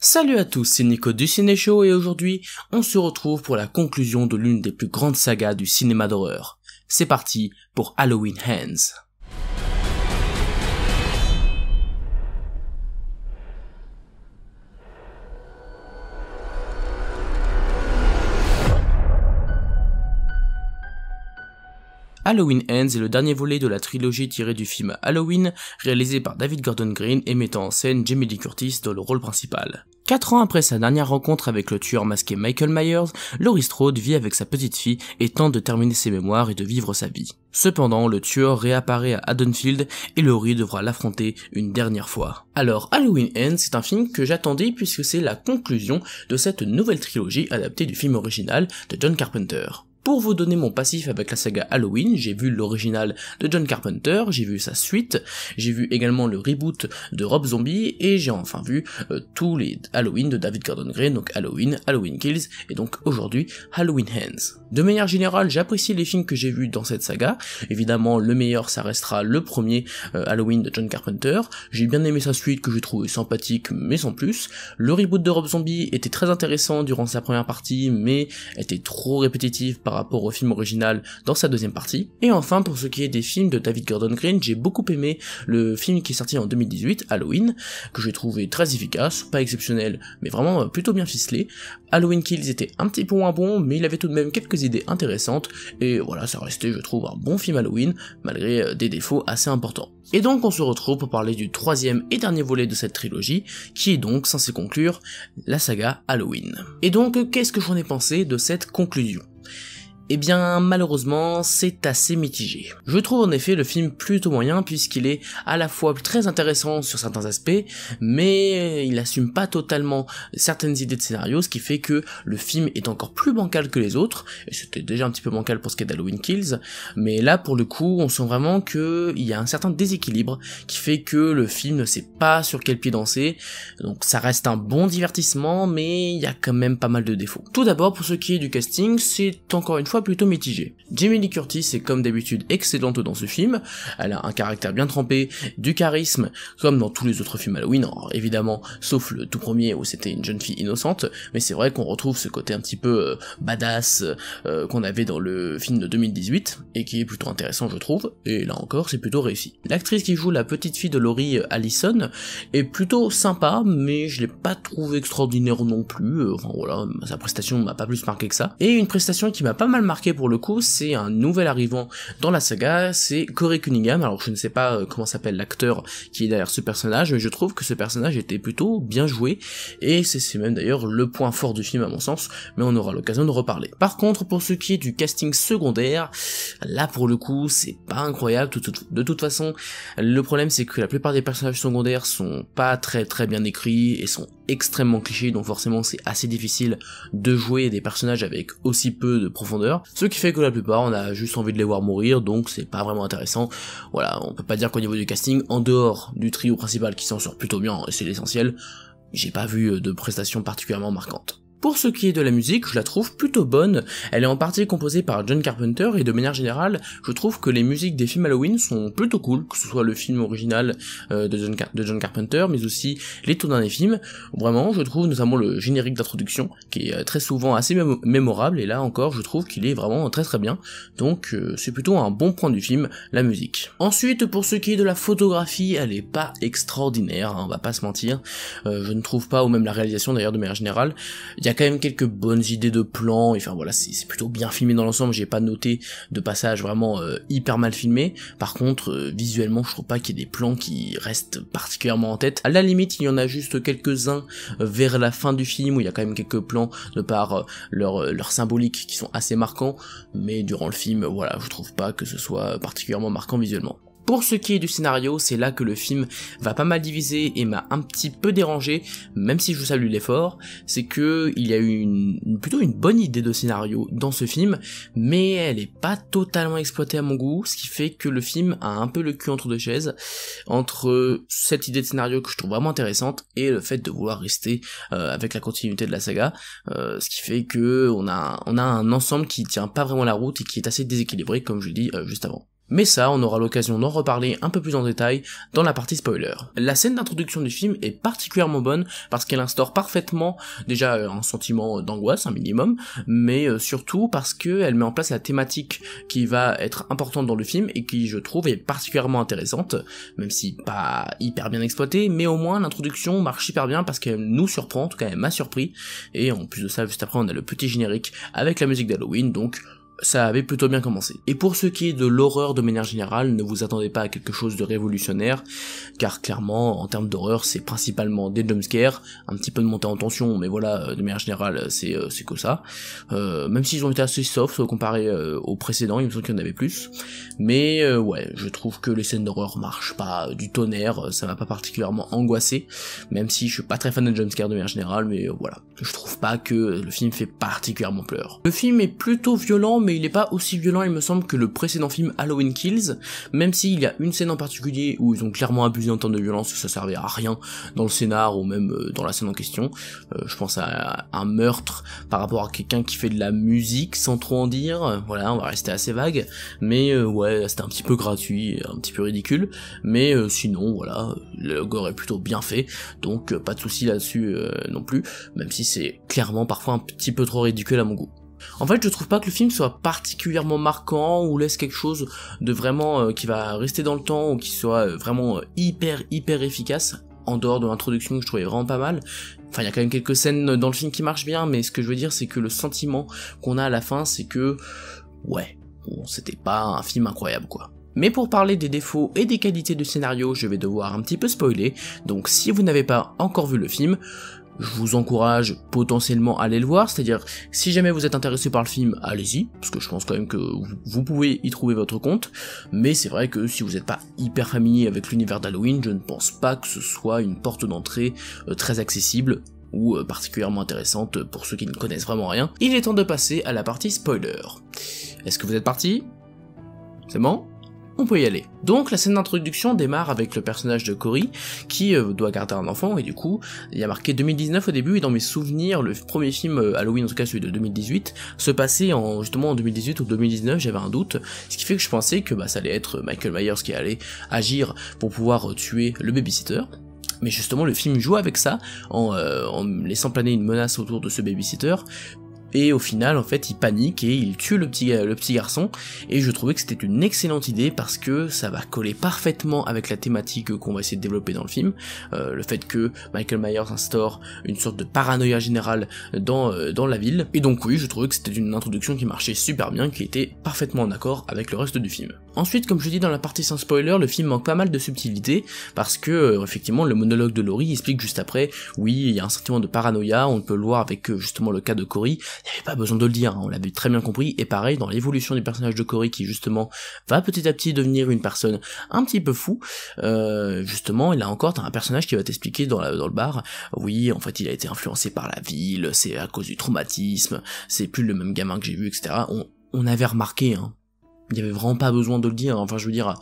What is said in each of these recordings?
Salut à tous, c'est Nico du Ciné Show et aujourd'hui, on se retrouve pour la conclusion de l'une des plus grandes sagas du cinéma d'horreur. C'est parti pour Halloween Ends. Halloween Ends est le dernier volet de la trilogie tirée du film Halloween, réalisé par David Gordon Green et mettant en scène Jamie Lee Curtis dans le rôle principal. 4 ans après sa dernière rencontre avec le tueur masqué Michael Myers, Laurie Strode vit avec sa petite fille et tente de terminer ses mémoires et de vivre sa vie. Cependant, le tueur réapparaît à Haddonfield et Laurie devra l'affronter une dernière fois. Alors, Halloween Ends, c'est un film que j'attendais puisque c'est la conclusion de cette nouvelle trilogie adaptée du film original de John Carpenter. Pour vous donner mon passif avec la saga Halloween, j'ai vu l'original de John Carpenter, j'ai vu sa suite, j'ai vu également le reboot de Rob Zombie, et j'ai enfin vu tous les Halloween de David Gordon Green, donc Halloween, Halloween Kills, et donc aujourd'hui Halloween Ends. De manière générale, j'apprécie les films que j'ai vus dans cette saga, évidemment le meilleur ça restera le premier Halloween de John Carpenter, j'ai bien aimé sa suite que j'ai trouvé sympathique mais sans plus, le reboot de Rob Zombie était très intéressant durant sa première partie mais était trop répétitif par rapport au film original dans sa deuxième partie. Et enfin, pour ce qui est des films de David Gordon Green, j'ai beaucoup aimé le film qui est sorti en 2018, Halloween, que j'ai trouvé très efficace, pas exceptionnel, mais vraiment plutôt bien ficelé. Halloween Kills était un petit peu moins bon, mais il avait tout de même quelques idées intéressantes, et voilà, ça restait, je trouve, un bon film Halloween, malgré des défauts assez importants. Et donc on se retrouve pour parler du troisième et dernier volet de cette trilogie, qui est donc censé conclure la saga Halloween. Et donc, qu'est-ce que j'en ai pensé de cette conclusion ? Eh bien, malheureusement, c'est assez mitigé. Je trouve en effet le film plutôt moyen puisqu'il est à la fois très intéressant sur certains aspects, mais il assume pas totalement certaines idées de scénario, ce qui fait que le film est encore plus bancal que les autres, et c'était déjà un petit peu bancal pour ce qui est d'Halloween Kills, mais là, pour le coup, on sent vraiment qu'il y a un certain déséquilibre qui fait que le film ne sait pas sur quel pied danser, donc ça reste un bon divertissement, mais il y a quand même pas mal de défauts. Tout d'abord, pour ce qui est du casting, c'est encore une fois plutôt mitigé. Jamie Lee Curtis est comme d'habitude excellente dans ce film, elle a un caractère bien trempé, du charisme, comme dans tous les autres films Halloween, alors, évidemment, sauf le tout premier où c'était une jeune fille innocente, mais c'est vrai qu'on retrouve ce côté un petit peu badass qu'on avait dans le film de 2018, et qui est plutôt intéressant je trouve, et là encore c'est plutôt réussi. L'actrice qui joue la petite fille de Laurie, Allison, est plutôt sympa, mais je l'ai pas trouvé extraordinaire non plus, enfin voilà, sa prestation m'a pas plus marqué que ça, et une prestation qui m'a pas mal marqué pour le coup, c'est un nouvel arrivant dans la saga, c'est Corey Cunningham. Alors je ne sais pas comment s'appelle l'acteur qui est derrière ce personnage, mais je trouve que ce personnage était plutôt bien joué, et c'est même d'ailleurs le point fort du film à mon sens, mais on aura l'occasion de reparler. Par contre, pour ce qui est du casting secondaire, là pour le coup, c'est pas incroyable, de toute façon, le problème c'est que la plupart des personnages secondaires sont pas très bien écrits, et sont extrêmement clichés, donc forcément c'est assez difficile de jouer des personnages avec aussi peu de profondeur, ce qui fait que la plupart on a juste envie de les voir mourir, donc c'est pas vraiment intéressant. Voilà, on peut pas dire qu'au niveau du casting, en dehors du trio principal qui s'en sort plutôt bien, et c'est l'essentiel, j'ai pas vu de prestations particulièrement marquantes. Pour ce qui est de la musique, je la trouve plutôt bonne, elle est en partie composée par John Carpenter, et de manière générale, je trouve que les musiques des films Halloween sont plutôt cool, que ce soit le film original de John Carpenter, mais aussi les tout derniers films. Vraiment, je trouve notamment le générique d'introduction, qui est très souvent assez mémorable, et là encore, je trouve qu'il est vraiment très bien, donc c'est plutôt un bon point du film, la musique. Ensuite, pour ce qui est de la photographie, elle est pas extraordinaire, hein, on va pas se mentir, je ne trouve pas, ou même la réalisation d'ailleurs de manière générale, il y a quand même quelques bonnes idées de plans, et enfin voilà, c'est plutôt bien filmé dans l'ensemble, j'ai pas noté de passages vraiment hyper mal filmés. Par contre, visuellement, je trouve pas qu'il y ait des plans qui restent particulièrement en tête. À la limite, il y en a juste quelques-uns vers la fin du film, où il y a quand même quelques plans de par leur symbolique qui sont assez marquants, mais durant le film, voilà, je trouve pas que ce soit particulièrement marquant visuellement. Pour ce qui est du scénario, c'est là que le film va pas mal diviser et m'a un petit peu dérangé, même si je salue l'effort, c'est que il y a eu plutôt une bonne idée de scénario dans ce film, mais elle est pas totalement exploitée à mon goût, ce qui fait que le film a un peu le cul entre deux chaises, entre cette idée de scénario que je trouve vraiment intéressante et le fait de vouloir rester avec la continuité de la saga, ce qui fait que on a un ensemble qui tient pas vraiment la route et qui est assez déséquilibré comme je l'ai dit juste avant. Mais ça, on aura l'occasion d'en reparler un peu plus en détail dans la partie spoiler. La scène d'introduction du film est particulièrement bonne parce qu'elle instaure parfaitement déjà un sentiment d'angoisse, un minimum, mais surtout parce qu'elle met en place la thématique qui va être importante dans le film et qui, je trouve, est particulièrement intéressante, même si pas hyper bien exploitée, mais au moins l'introduction marche hyper bien parce qu'elle nous surprend, en tout cas elle m'a surpris, et en plus de ça, juste après on a le petit générique avec la musique d'Halloween, donc ça avait plutôt bien commencé. Et pour ce qui est de l'horreur de manière générale, ne vous attendez pas à quelque chose de révolutionnaire, car clairement, en termes d'horreur, c'est principalement des jumpscares, un petit peu de montée en tension, mais voilà, de manière générale, c'est que ça. Même s'ils ont été assez soft comparé aux précédents, il me semble qu'il y en avait plus. Mais ouais, je trouve que les scènes d'horreur marchent pas du tonnerre, ça m'a pas particulièrement angoissé, même si je suis pas très fan de jumpscares de manière générale, mais voilà, je trouve pas que le film fait particulièrement peur. Le film est plutôt violent, mais il est pas aussi violent, il me semble, que le précédent film Halloween Kills, même s'il y a une scène en particulier où ils ont clairement abusé en termes de violence, ça servait à rien dans le scénar ou même dans la scène en question. Je pense à un meurtre par rapport à quelqu'un qui fait de la musique sans trop en dire, voilà, on va rester assez vague, mais ouais, c'était un petit peu gratuit, un petit peu ridicule, mais sinon, voilà, le gore est plutôt bien fait, donc pas de soucis là-dessus non plus, même si c'est clairement parfois un petit peu trop ridicule à mon goût. En fait, je trouve pas que le film soit particulièrement marquant ou laisse quelque chose de vraiment qui va rester dans le temps ou qui soit vraiment hyper efficace, en dehors de l'introduction que je trouvais vraiment pas mal. Enfin, il y a quand même quelques scènes dans le film qui marchent bien, mais ce que je veux dire, c'est que le sentiment qu'on a à la fin, c'est que, ouais, bon, c'était pas un film incroyable, quoi. Mais pour parler des défauts et des qualités du scénario, je vais devoir un petit peu spoiler, donc si vous n'avez pas encore vu le film, je vous encourage potentiellement à aller le voir, c'est-à-dire si jamais vous êtes intéressé par le film, allez-y, parce que je pense quand même que vous pouvez y trouver votre compte, mais c'est vrai que si vous n'êtes pas hyper familier avec l'univers d'Halloween, je ne pense pas que ce soit une porte d'entrée très accessible ou particulièrement intéressante pour ceux qui ne connaissent vraiment rien. Il est temps de passer à la partie spoiler. Est-ce que vous êtes partis? C'est bon? On peut y aller. Donc la scène d'introduction démarre avec le personnage de Cory qui doit garder un enfant et du coup il y a marqué 2019 au début et dans mes souvenirs le premier film Halloween, en tout cas celui de 2018, se passait justement en 2018 ou 2019, j'avais un doute, ce qui fait que je pensais que ça allait être Michael Myers qui allait agir pour pouvoir tuer le babysitter. Mais justement le film joue avec ça en laissant planer une menace autour de ce babysitter. Et au final, en fait, il panique et il tue le petit garçon, et je trouvais que c'était une excellente idée parce que ça va coller parfaitement avec la thématique qu'on va essayer de développer dans le film, le fait que Michael Myers instaure une sorte de paranoïa générale dans la ville, et donc oui, je trouvais que c'était une introduction qui marchait super bien, qui était parfaitement en accord avec le reste du film. Ensuite, comme je dis dans la partie sans spoiler, le film manque pas mal de subtilité, parce que, effectivement, le monologue de Laurie explique juste après, oui, il y a un sentiment de paranoïa, on peut le voir avec justement le cas de Cory. Il n'y avait pas besoin de le dire, hein, on l'avait très bien compris, et pareil dans l'évolution du personnage de Cory qui justement va petit à petit devenir une personne un petit peu fou, justement, et là encore t'as un personnage qui va t'expliquer dans le bar, oui en fait il a été influencé par la ville, c'est à cause du traumatisme, c'est plus le même gamin que j'ai vu, etc. On avait remarqué, hein, il y avait vraiment pas besoin de le dire, enfin je veux dire,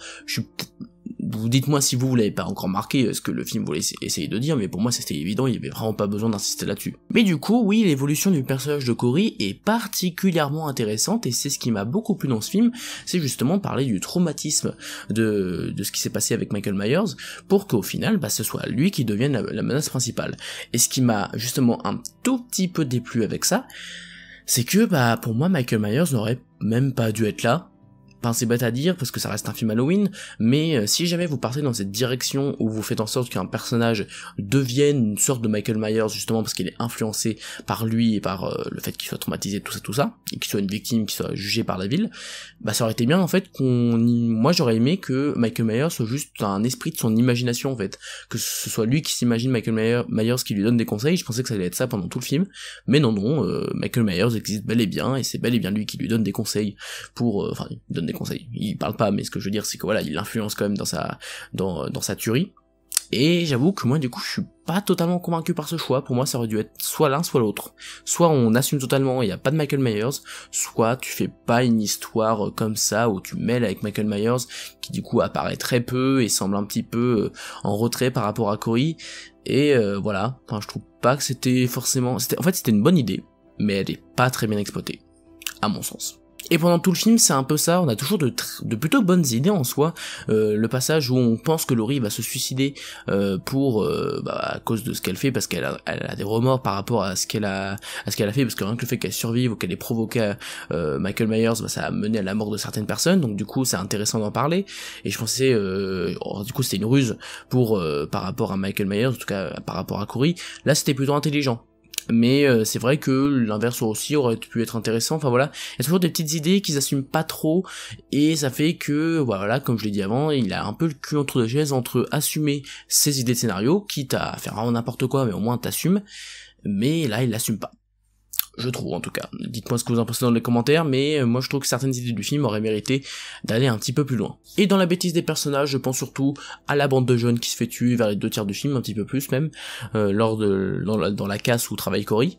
vous dites-moi si vous l'avez pas encore marqué ce que le film voulait essayer de dire, mais pour moi c'était évident, il y avait vraiment pas besoin d'insister là-dessus. Mais du coup, oui, l'évolution du personnage de Cory est particulièrement intéressante, et c'est ce qui m'a beaucoup plu dans ce film, c'est justement parler du traumatisme de ce qui s'est passé avec Michael Myers, pour qu'au final, ce soit lui qui devienne la menace principale. Et ce qui m'a justement un tout petit peu déplu avec ça, c'est que pour moi Michael Myers n'aurait même pas dû être là. Enfin, c'est bête à dire parce que ça reste un film Halloween, mais si jamais vous partez dans cette direction où vous faites en sorte qu'un personnage devienne une sorte de Michael Myers justement parce qu'il est influencé par lui et par le fait qu'il soit traumatisé, tout ça, et qu'il soit une victime, qu'il soit jugé par la ville, ça aurait été bien en fait moi j'aurais aimé que Michael Myers soit juste un esprit de son imagination en fait, que ce soit lui qui s'imagine Michael Myers qui lui donne des conseils. Je pensais que ça allait être ça pendant tout le film, mais non, Michael Myers existe bel et bien, et c'est bel et bien lui qui lui donne des conseils pour, il donne des conseils, il parle pas, mais ce que je veux dire c'est que voilà, il l'influence quand même dans sa tuerie, et j'avoue que moi du coup je suis pas totalement convaincu par ce choix. Pour moi ça aurait dû être soit l'un soit l'autre, soit on assume totalement, il y a pas de Michael Myers, soit tu fais pas une histoire comme ça où tu mêles avec Michael Myers qui du coup apparaît très peu et semble un petit peu en retrait par rapport à Cory, et voilà, je trouve pas que c'était forcément, en fait c'était une bonne idée, mais elle est pas très bien exploitée, à mon sens. Et pendant tout le film, c'est un peu ça, on a toujours de plutôt bonnes idées en soi. Le passage où on pense que Laurie va se suicider à cause de ce qu'elle fait, parce qu'elle a des remords par rapport à ce qu'elle a fait, parce que rien que le fait qu'elle survive ou qu'elle ait provoqué Michael Myers, ça a mené à la mort de certaines personnes, donc du coup c'est intéressant d'en parler. Et je pensais, du coup c'était une ruse pour par rapport à Michael Myers, en tout cas par rapport à Corey. Là c'était plutôt intelligent. Mais c'est vrai que l'inverse aussi aurait pu être intéressant, enfin voilà, il y a toujours des petites idées qu'ils assument pas trop, et ça fait que, voilà, comme je l'ai dit avant, il a un peu le cul entre deux chaises entre assumer ses idées de scénario, quitte à faire vraiment n'importe quoi, mais au moins t'assumes, mais là il l'assume pas. Je trouve en tout cas. Dites-moi ce que vous en pensez dans les commentaires, mais moi je trouve que certaines idées du film auraient mérité d'aller un petit peu plus loin. Et dans la bêtise des personnages, je pense surtout à la bande de jeunes qui se fait tuer vers les 2/3 du film, un petit peu plus même, dans la casse où travaille Corey.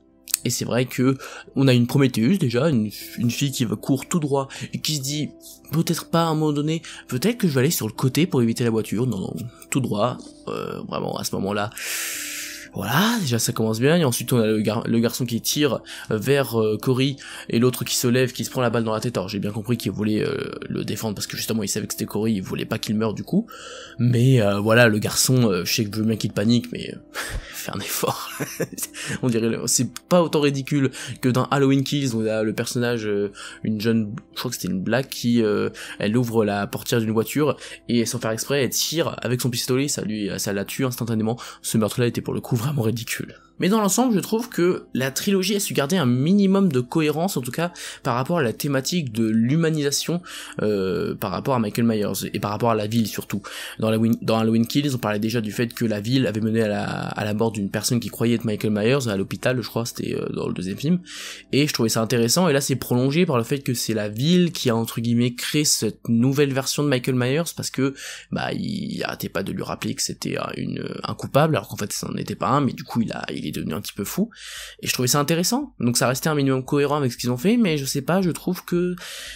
Et c'est vrai que on a une Prométhéeuse déjà, une fille qui court tout droit et qui se dit peut-être pas à un moment donné, peut-être que je vais aller sur le côté pour éviter la voiture. Non, tout droit, vraiment à ce moment-là. Voilà, déjà ça commence bien, et ensuite on a le garçon qui tire vers Corey, et l'autre qui se lève, qui se prend la balle dans la tête. Alors j'ai bien compris qu'il voulait le défendre, parce que justement il savait que c'était Corey, il voulait pas qu'il meure du coup, mais voilà, le garçon, je sais que je veux bien qu'il panique, mais fait un effort. On dirait, c'est pas autant ridicule que dans Halloween Kills, où on a le personnage, une jeune, je crois que c'était une blague, qui elle ouvre la portière d'une voiture, et sans faire exprès, elle tire avec son pistolet, ça la tue instantanément. Ce meurtre-là était pour le coup vraiment ridicule. Mais dans l'ensemble, je trouve que la trilogie a su garder un minimum de cohérence, en tout cas par rapport à la thématique de l'humanisation par rapport à Michael Myers, et par rapport à la ville surtout. Dans Halloween Kills, on parlait déjà du fait que la ville avait mené à la mort d'une personne qui croyait être Michael Myers à l'hôpital, je crois, c'était dans le deuxième film, et je trouvais ça intéressant, et là c'est prolongé par le fait que c'est la ville qui a entre guillemets créé cette nouvelle version de Michael Myers, parce que il arrêtait pas de lui rappeler que c'était un coupable, alors qu'en fait ça n'en était pas un, mais du coup il est devenu un petit peu fou, et je trouvais ça intéressant. Donc ça restait un minimum cohérent avec ce qu'ils ont fait, mais je sais pas, je trouve que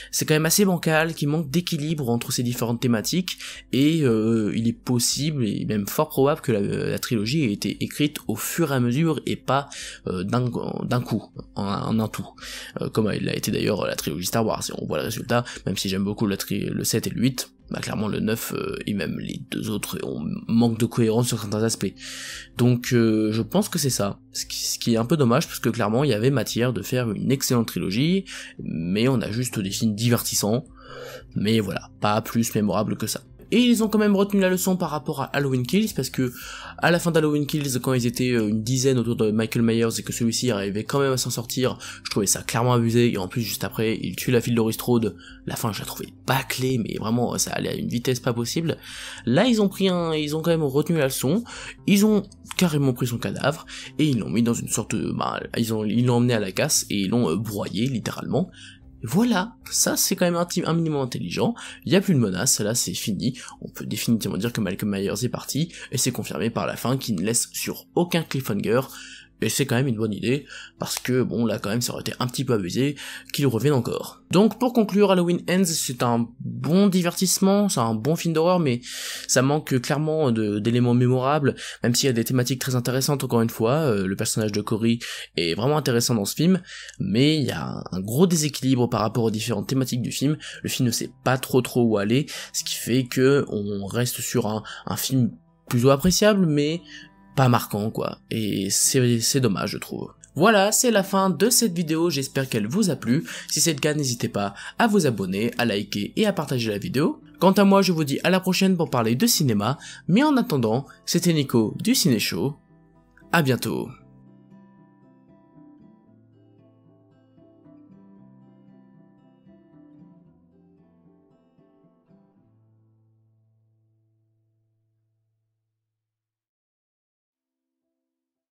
c'est quand même assez bancal, qu'il manque d'équilibre entre ces différentes thématiques, et il est possible et même fort probable que la trilogie ait été écrite au fur et à mesure et pas d'un coup, en un tout, comme il a été d'ailleurs la trilogie Star Wars. Et on voit le résultat, même si j'aime beaucoup le 7 et le 8, clairement le 9 et même les deux autres on manque de cohérence sur certains aspects. Donc je pense que c'est ça, ce qui est un peu dommage, parce que clairement il y avait matière de faire une excellente trilogie, mais on a juste des films divertissants, mais voilà, pas plus mémorable que ça. Et ils ont quand même retenu la leçon par rapport à Halloween Kills, parce que à la fin d'Halloween Kills, quand ils étaient une dizaine autour de Michael Myers et que celui-ci arrivait quand même à s'en sortir, je trouvais ça clairement abusé, et en plus juste après, il tue la fille de Laurie Strode, la fin je la trouvais bâclée, mais vraiment ça allait à une vitesse pas possible. Là ils ont quand même retenu la leçon, ils ont carrément pris son cadavre, et ils l'ont mis dans une sorte de, ils l'ont emmené à la casse, et ils l'ont broyé littéralement. Voilà, ça c'est quand même un minimum intelligent, il n'y a plus de menace, là c'est fini, on peut définitivement dire que Michael Myers est parti, et c'est confirmé par la fin qui ne laisse sur aucun cliffhanger, et c'est quand même une bonne idée, parce que bon là quand même ça aurait été un petit peu abusé qu'il revienne encore. Donc pour conclure, Halloween Ends c'est un bon divertissement, c'est un bon film d'horreur, mais ça manque clairement d'éléments mémorables, même s'il y a des thématiques très intéressantes encore une fois, le personnage de Corey est vraiment intéressant dans ce film, mais il y a un gros déséquilibre par rapport aux différentes thématiques du film, le film ne sait pas trop où aller, ce qui fait que on reste sur un film plutôt appréciable, mais pas marquant quoi, et c'est dommage je trouve. Voilà, c'est la fin de cette vidéo, j'espère qu'elle vous a plu. Si c'est le cas, n'hésitez pas à vous abonner, à liker et à partager la vidéo. Quant à moi, je vous dis à la prochaine pour parler de cinéma, mais en attendant, c'était Nico du Ciné Show. À bientôt.